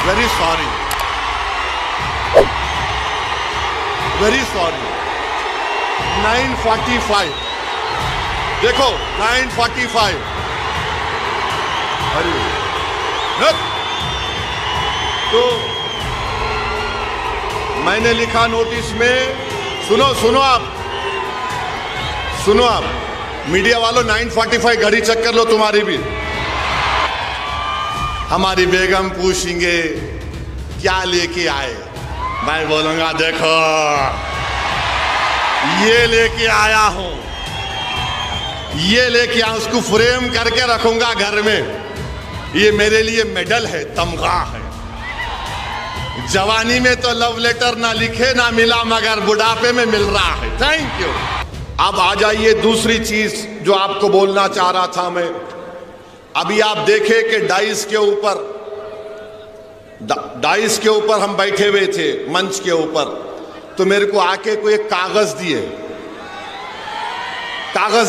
Very sorry, very sorry. 9:45 देखो 9:45। अरे तो मैंने लिखा नोटिस में, सुनो आप मीडिया वालों 9:45 घड़ी चेक कर लो तुम्हारी भी। हमारी बेगम पूछेंगे क्या लेके आए, मैं बोलूंगा देखो ये लेके आया हूं, ये लेके आया, उसको फ्रेम करके रखूंगा घर में। ये मेरे लिए मेडल है, तमगा है। जवानी में तो लव लेटर ना लिखे ना मिला, मगर बुढ़ापे में मिल रहा है। Thank you. अब आ जाइए दूसरी चीज जो आपको बोलना चाह रहा था मैं। अभी आप देखे कि डाइस के ऊपर हम बैठे हुए थे मंच के ऊपर, तो मेरे को आके कोई एक कागज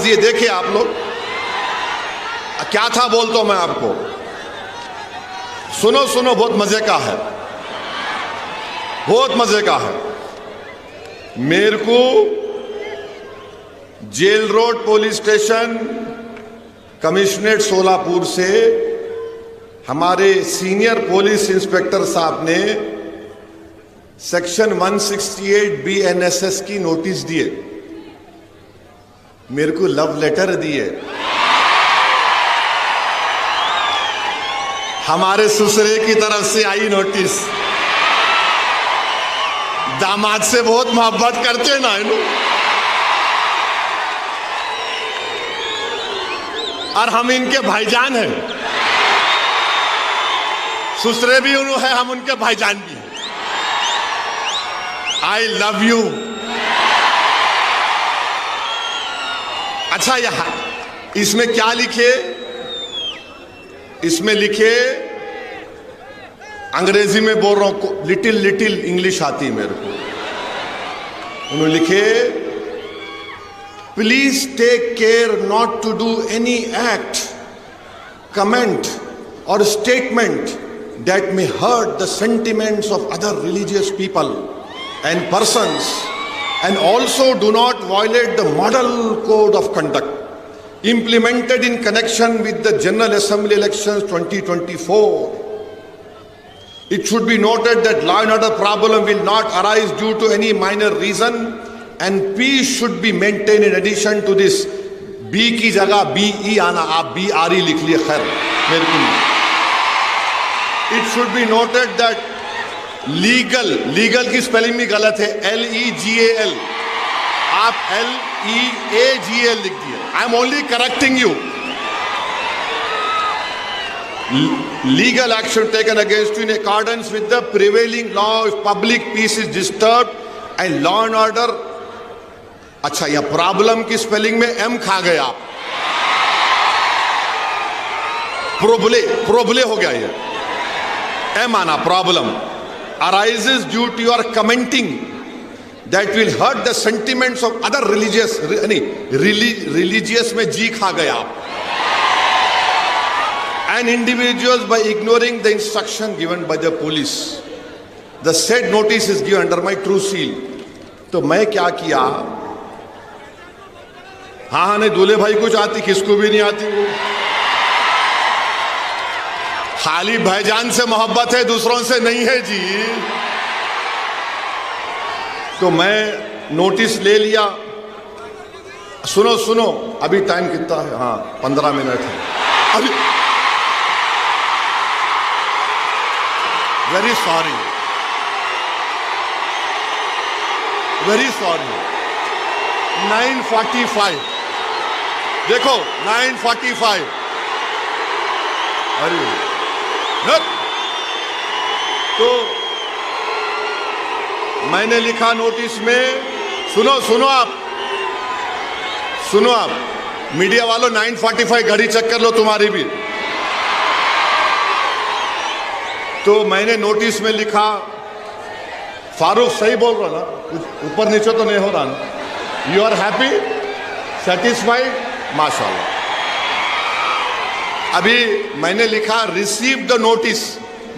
दिए, देखे आप लोग क्या था बोलता हूं मैं आपको। सुनो बहुत मजे का है, बहुत मजे का है। मेरे को jail road police station commissionerate Solapur से हमारे सीनियर पुलिस इंस्पेक्टर साहब ने सेक्शन 168 BNSS की नोटिस दिए, मेरे को लव लेटर दिए। हमारे ससुरे की तरफ से आई नोटिस। दामाद से बहुत मोहब्बत करते ना इन, और हम इनके भाईजान हैं। ससुरे भी उन्होंने है, हम उनके भाईजान भी हैं। I love you. अच्छा यहां इसमें क्या लिखे, इसमें लिखे, अंग्रेजी में बोल रहा हूं, लिटिल इंग्लिश आती है मेरे को। उन्होंने लिखे, please take care not to do any act, comment और statement that may hurt the sentiments of other religious people and persons, and also do not violate the model code of conduct implemented in connection with the General Assembly elections 2024. It should be noted that law and order problem will not arise due to any minor reason, and peace should be maintained. In addition to this, B की जगह BE आना, आप BRE लिख लिए, खैर मेरे को नहीं। It should be noted that legal की स्पेलिंग भी गलत है, LEGAL, आप LEAGL लिख दिए। I am only correcting you. Legal action taken against you in accordance with the prevailing law if public peace is disturbed and law and order। अच्छा, यह problem की स्पेलिंग में M खा गया, प्रोबले हो गया ये। M आना, problem arises due to your commenting that will hurt the sentiments of other religious, religious में G खा गया, and individuals by ignoring the instruction given by the police. The said notice is given under my true seal. तो मैं क्या किया, हाँ नहीं, दूल्हे भाई कुछ आती, किसको भी नहीं आती वो, खाली भाईजान से मोहब्बत है, दूसरों से नहीं है जी। तो मैं नोटिस ले लिया। सुनो अभी टाइम कितना है, हाँ 15 मिनट है अभी। वेरी सॉरी, 9:45 देखो 9:45। अरे तो मैंने लिखा नोटिस में, सुनो आप मीडिया वालों 9:45 घड़ी चेक कर लो तुम्हारी भी। तो मैंने नोटिस में लिखा, फारूक सही बोल रहा ना, कुछ ऊपर नीचे तो नहीं हो रहा ना? यू आर हैप्पी, सेटिस्फाइड, माशाल्लाह। अभी मैंने लिखा रिसीव द नोटिस,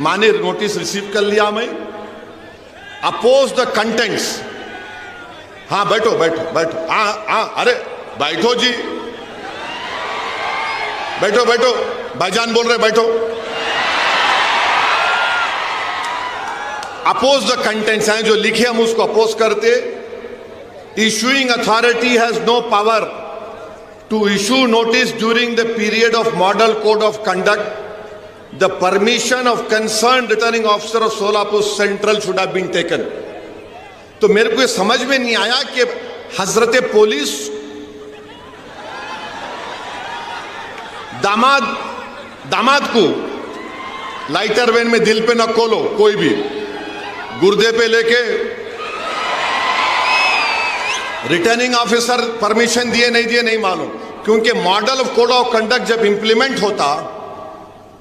माने नोटिस रिसीव कर लिया मैं, अपोज द कंटेंट्स। हाँ बैठो बैठो बैठो, हाँ अरे बैठो जी, बैठो बैठो, भाईजान बोल रहे बैठो। अपोज द कंटेंट्स हैं जो लिखे, हम उसको अपोज करते। Issuing authority has no power to issue notice during the period of model code of conduct. The permission of concern returning officer of Solapur central should have been taken. तो मेरे को ये समझ में नहीं आया कि हजरत पुलिस दामाद को लाइटर वैन में दिल पे न खोलो, कोई भी गुर्दे पे लेके रिटर्निंग ऑफिसर परमिशन दिए नहीं दिए नहीं मालूम, क्योंकि model of code of conduct जब इंप्लीमेंट होता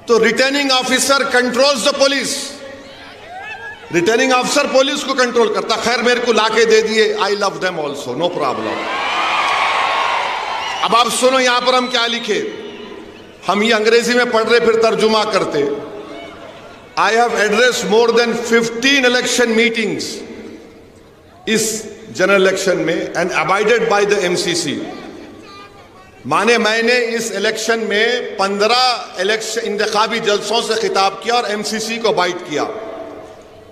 तो returning officer controls the police, returning officer police को कंट्रोल करता। खैर मेरे को लाके दे दिए, I love them also, no problem. अब आप सुनो यहां पर हम क्या लिखे, हम ये अंग्रेजी में पढ़ रहे फिर तर्जुमा करते। I have addressed more than 15 election meetings इस जनरल इलेक्शन में and abided by the MCC। माने मैंने इस इलेक्शन में 15 इलेक्शन इंतखाबी जलसों से खिताब किया और MCC को अबाइड किया।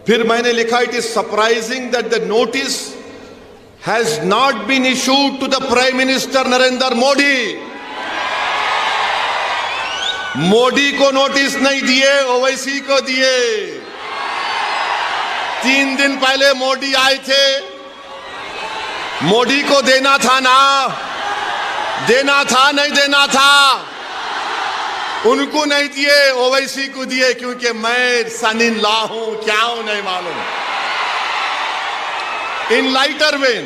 फिर मैंने लिखा, it is surprising that the notice has not been issued to the prime minister Narendra Modi. Modi को नोटिस नहीं दिए, ओवैसी को दिए। 3 दिन पहले मोदी आए थे, मोदी को देना था ना, देना था नहीं देना था, उनको नहीं दिए, ओवैसी को दिए, क्योंकि मैं सन इन लॉ हूं, क्या हूं नहीं मालूम। In lighter vein,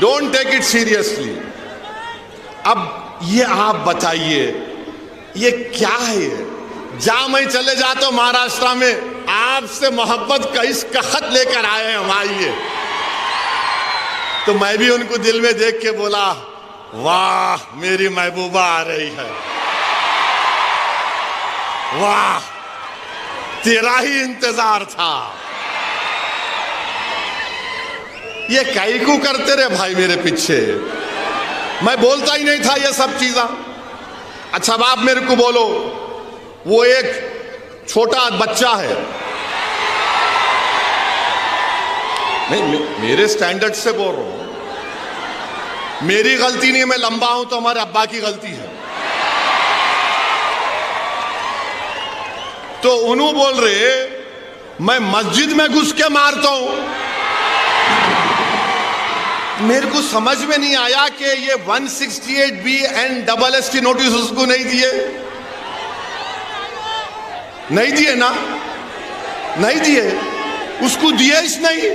don't take it seriously. अब ये आप बताइए ये क्या है? जहां मैं चले जाता हूं महाराष्ट्र में, आपसे मोहब्बत का इसका खत लेकर आए हम, आइए। तो मैं भी उनको दिल में देख के बोला, वाह मेरी महबूबा आ रही है, वाह तेरा ही इंतजार था। ये कैकू करते रहे भाई मेरे पीछे, मैं बोलता ही नहीं था ये सब चीज़ा। अच्छा अब आप मेरे को बोलो, वो एक छोटा बच्चा है, नहीं मेरे स्टैंडर्ड से बोल रहा हूं, मेरी गलती नहीं, मैं लंबा हूं तो हमारे अब्बा की गलती है। तो उन्होंने बोल रहे मैं मस्जिद में घुस के मारता हूं। मेरे को समझ में नहीं आया कि ये 168B एंड SST नोटिस उसको नहीं दिए, नहीं दिए ना, नहीं दिए, उसको दिए ही नहीं।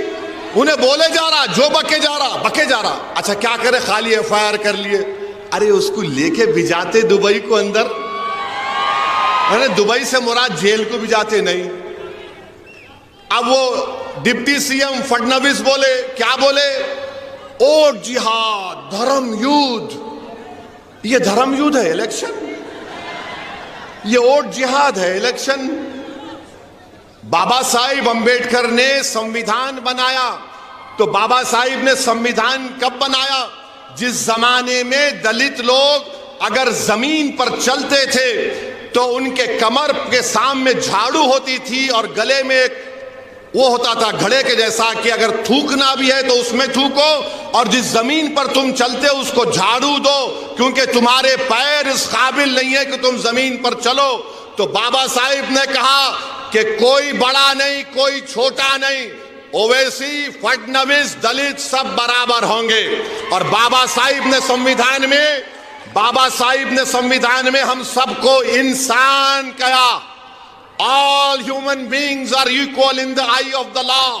उन्हें बोले जा रहा, जो बके जा रहा। अच्छा क्या करे, खाली FIR कर लिए। अरे उसको लेके भिजाते दुबई को अंदर, अरे दुबई से मुराद जेल को भिजाते नहीं। अब वो डिप्टी CM फडणवीस बोले, क्या बोले, और जिहाद, धर्म युद्ध। ये धर्म युद्ध है इलेक्शन, ये और जिहाद है इलेक्शन। बाबा साहिब अंबेडकर ने संविधान बनाया, तो बाबा साहिब ने संविधान कब बनाया? जिस जमाने में दलित लोग अगर जमीन पर चलते थे तो उनके कमर के सामने झाड़ू होती थी और गले में एक वो होता था घड़े के जैसा कि अगर थूकना भी है तो उसमें थूको, और जिस जमीन पर तुम चलते हो उसको झाड़ू दो, क्योंकि तुम्हारे पैर इस काबिल नहीं है कि तुम जमीन पर चलो। तो बाबा साहिब ने कहा कि कोई बड़ा नहीं, कोई छोटा नहीं, ओवैसी, फडणवीस, दलित सब बराबर होंगे। और बाबा साहिब ने संविधान में हम सबको इंसान कहा। All human beings are equal in the eye of the law।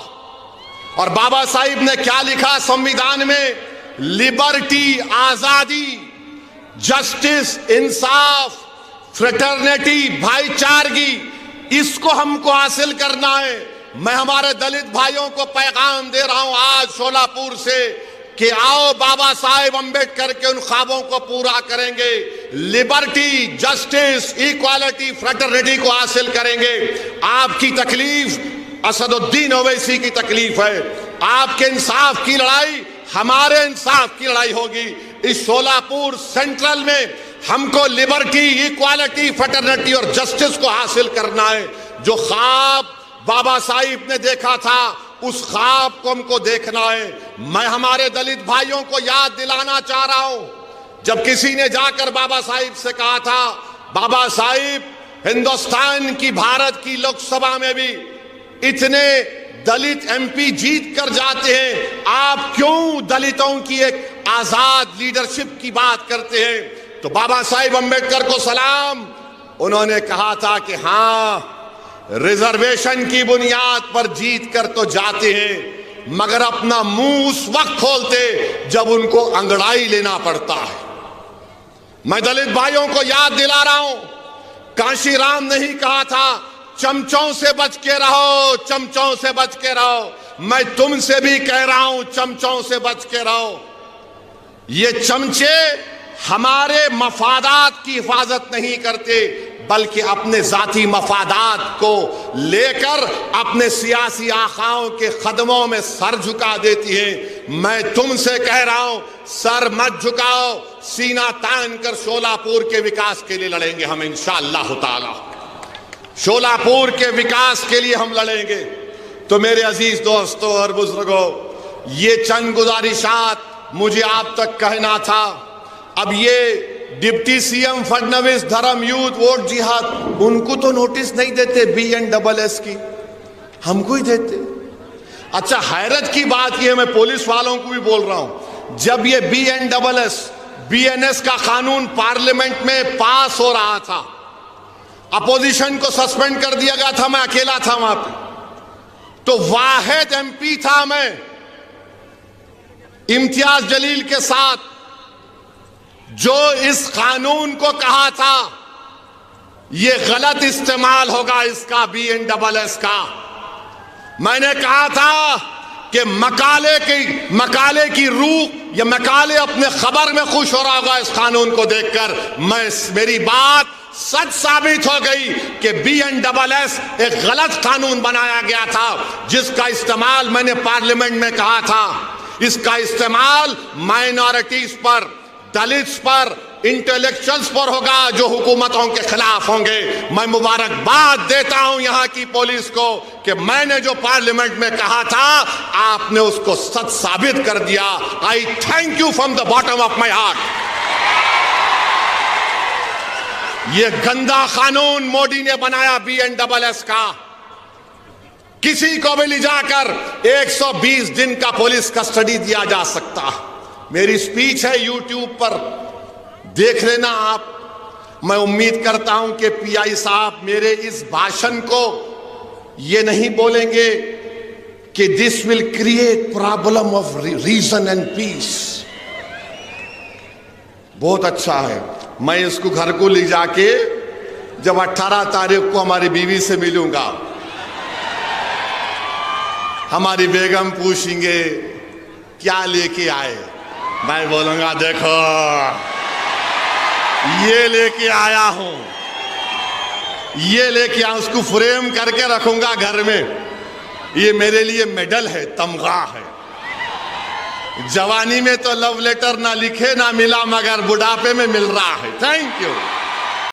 और बाबा साहिब ने क्या लिखा संविधान में? लिबर्टी, आजादी, जस्टिस, इंसाफ, फ्रेटर्निटी, भाईचारगी, इसको हमको हासिल करना है। मैं हमारे दलित भाइयों को पैगाम दे रहा हूं आज शोलापुर से कि आओ बाबा साहेब अंबेडकर के उन ख्वाबों को पूरा करेंगे, लिबर्टी, जस्टिस, इक्वालिटी, फ्रेटर्निटी को हासिल करेंगे। आपकी तकलीफ असदुद्दीन ओवैसी की तकलीफ है। आपके इंसाफ की लड़ाई हमारे इंसाफ की लड़ाई होगी। इस शोलापुर सेंट्रल में हमको लिबर्टी, इक्वालिटी, फ्रेटर्निटी और जस्टिस को हासिल करना है। जो ख्वाब बाबा साहिब ने देखा था उस ख्वाब को हमको देखना है। मैं हमारे दलित भाइयों को याद दिलाना चाह रहा हूं, जब किसी ने जाकर बाबा साहिब से कहा था, बाबा साहिब हिंदुस्तान की, भारत की लोकसभा में भी इतने दलित एमपी जीत कर जाते हैं, आप क्यों दलितों की एक आजाद लीडरशिप की बात करते हैं? तो बाबा साहिब अंबेडकर को सलाम, उन्होंने कहा था कि हाँ, रिजर्वेशन की बुनियाद पर जीत कर तो जाते हैं, मगर अपना मुंह उस वक्त खोलते जब उनको अंगड़ाई लेना पड़ता है। मैं दलित भाइयों को याद दिला रहा हूं, कांशीराम नहीं कहा था चमचों से बच के रहो, चमचों से बच के रहो। मैं तुमसे भी कह रहा हूं चमचों से बच के रहो। ये चमचे हमारे मफादात की हिफाजत नहीं करते, बल्कि अपने जाती मफादात को लेकर अपने सियासी आखाओं के कदमों में सर झुका देती है। मैं तुमसे कह रहा हूं, सर मत झुकाओ, सीना तान कर शोलापुर के विकास के लिए लड़ेंगे हम इंशाअल्लाह ताला। शोलापुर के विकास के लिए हम लड़ेंगे। तो मेरे अजीज दोस्तों और बुजुर्गों, ये चंद गुजारिशात मुझे आप तक कहना था। अब ये डिप्टी सीएम फडणवीस, धर्म युद्ध, वोट जिहाद, उनको तो नोटिस नहीं देते BNSS की, हमको ही देते। अच्छा, हैरत की बात यह है, मैं पुलिस वालों को भी बोल रहा हूं, जब ये BNS का कानून पार्लियामेंट में पास हो रहा था, अपोजिशन को सस्पेंड कर दिया गया था, मैं अकेला था वहां पे, तो वाहिद MP था मैं इम्तियाज जलील के साथ, जो इस कानून को कहा था ये गलत इस्तेमाल होगा इसका, BNSS का। मैंने कहा था कि मकाले की रूह या मकाले अपने खबर में खुश हो रहा होगा इस कानून को देखकर। मेरी बात सच साबित हो गई कि BNSS एक गलत कानून बनाया गया था, जिसका इस्तेमाल मैंने पार्लियामेंट में कहा था, इसका इस्तेमाल माइनॉरिटीज पर, दलित्स पर, इंटेलेक्चुअल्स पर होगा जो हुकूमतों के खिलाफ होंगे। मैं मुबारकबाद देता हूं यहां की पुलिस को कि मैंने जो पार्लियामेंट में कहा था आपने उसको सच साबित कर दिया। आई thank you from the bottom of my heart. ये गंदा कानून मोदी ने बनाया BNSS का, किसी को भी ले जाकर 120 दिन का पुलिस कस्टडी दिया जा सकता। मेरी स्पीच है YouTube पर, देख लेना आप। मैं उम्मीद करता हूं कि PI साहब मेरे इस भाषण को ये नहीं बोलेंगे कि this will create problem of reason and peace. बहुत अच्छा है, मैं इसको घर को ले जाके जब 18 तारीख को हमारी बीवी से मिलूंगा, हमारी बेगम पूछेंगे क्या लेके आए, मैं बोलूंगा देखो ये लेके आया हूं, ये लेके आया, उसको फ्रेम करके रखूंगा घर में। ये मेरे लिए मेडल है, तमगा है। जवानी में तो लव लेटर ना लिखे ना मिला, मगर बुढ़ापे में मिल रहा है। Thank you.